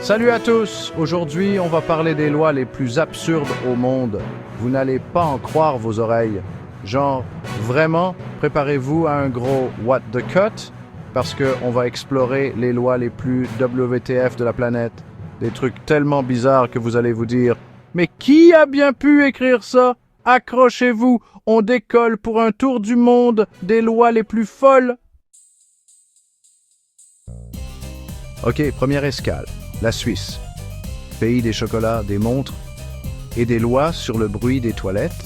Salut à tous! Aujourd'hui, on va parler des lois les plus absurdes au monde. Vous n'allez pas en croire vos oreilles. Genre, vraiment, préparez-vous à un gros What the Cut, parce qu'on va explorer les lois les plus WTF de la planète. Des trucs tellement bizarres que vous allez vous dire « Mais qui a bien pu écrire ça? Accrochez-vous, on décolle pour un tour du monde des lois les plus folles! » Ok, première escale. La Suisse, pays des chocolats, des montres et des lois sur le bruit des toilettes.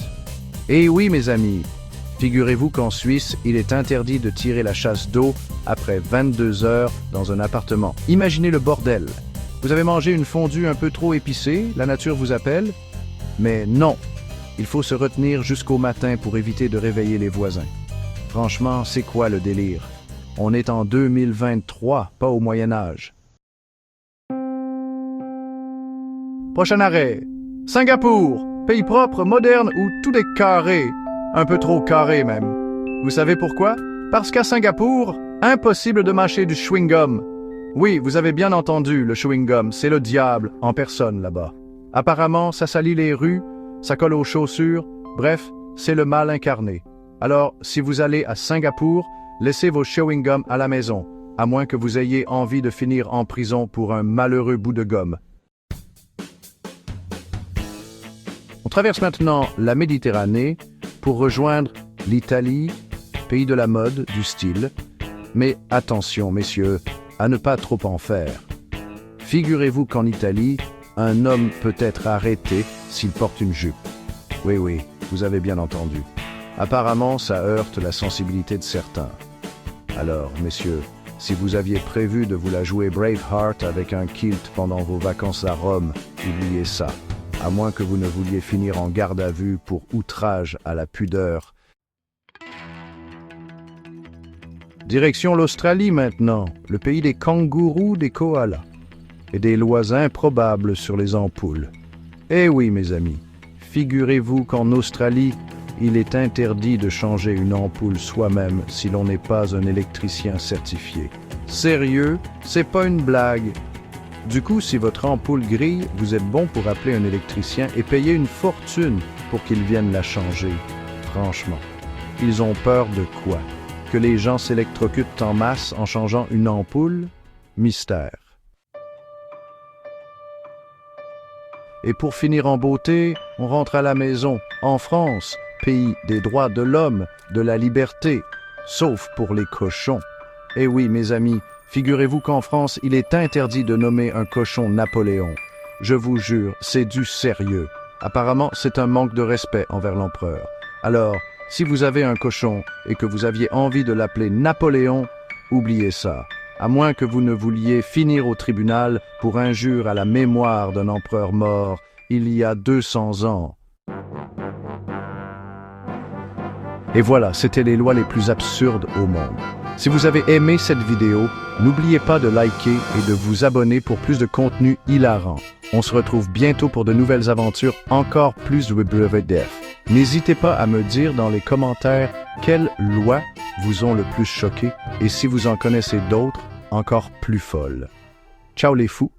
Et oui, mes amis, figurez-vous qu'en Suisse, il est interdit de tirer la chasse d'eau après 22 heures dans un appartement. Imaginez le bordel. Vous avez mangé une fondue un peu trop épicée, la nature vous appelle? Mais non, il faut se retenir jusqu'au matin pour éviter de réveiller les voisins. Franchement, c'est quoi le délire? On est en 2023, pas au Moyen-Âge. Prochain arrêt. Singapour, pays propre, moderne où tout est carré. Un peu trop carré même. Vous savez pourquoi? Parce qu'à Singapour, impossible de mâcher du chewing-gum. Oui, vous avez bien entendu, le chewing-gum, c'est le diable en personne là-bas. Apparemment, ça salit les rues, ça colle aux chaussures, bref, c'est le mal incarné. Alors, si vous allez à Singapour, laissez vos chewing-gums à la maison, à moins que vous ayez envie de finir en prison pour un malheureux bout de gomme. On traverse maintenant la Méditerranée pour rejoindre l'Italie, pays de la mode, du style. Mais attention, messieurs, à ne pas trop en faire. Figurez-vous qu'en Italie, un homme peut être arrêté s'il porte une jupe. Oui, vous avez bien entendu. Apparemment, ça heurte la sensibilité de certains. Alors, messieurs, si vous aviez prévu de vous la jouer Braveheart avec un kilt pendant vos vacances à Rome, oubliez ça. À moins que vous ne vouliez finir en garde à vue pour outrage à la pudeur. Direction l'Australie maintenant, le pays des kangourous, des koalas et des lois improbables sur les ampoules. Eh oui, mes amis, figurez-vous qu'en Australie, il est interdit de changer une ampoule soi-même si l'on n'est pas un électricien certifié. Sérieux, c'est pas une blague. Du coup, si votre ampoule grille, vous êtes bon pour appeler un électricien et payer une fortune pour qu'il vienne la changer. Franchement, ils ont peur de quoi? Que les gens s'électrocutent en masse en changeant une ampoule? Mystère. Et pour finir en beauté, on rentre à la maison, en France, pays des droits de l'homme, de la liberté, sauf pour les cochons. Eh oui, mes amis, figurez-vous qu'en France, il est interdit de nommer un cochon Napoléon. Je vous jure, c'est du sérieux. Apparemment, c'est un manque de respect envers l'empereur. Alors, si vous avez un cochon et que vous aviez envie de l'appeler Napoléon, oubliez ça. À moins que vous ne vouliez finir au tribunal pour injure à la mémoire d'un empereur mort il y a 200 ans. Et voilà, c'était les lois les plus absurdes au monde. Si vous avez aimé cette vidéo, n'oubliez pas de liker et de vous abonner pour plus de contenu hilarant. On se retrouve bientôt pour de nouvelles aventures encore plus WTF. N'hésitez pas à me dire dans les commentaires quelles lois vous ont le plus choqué et si vous en connaissez d'autres encore plus folles. Ciao les fous!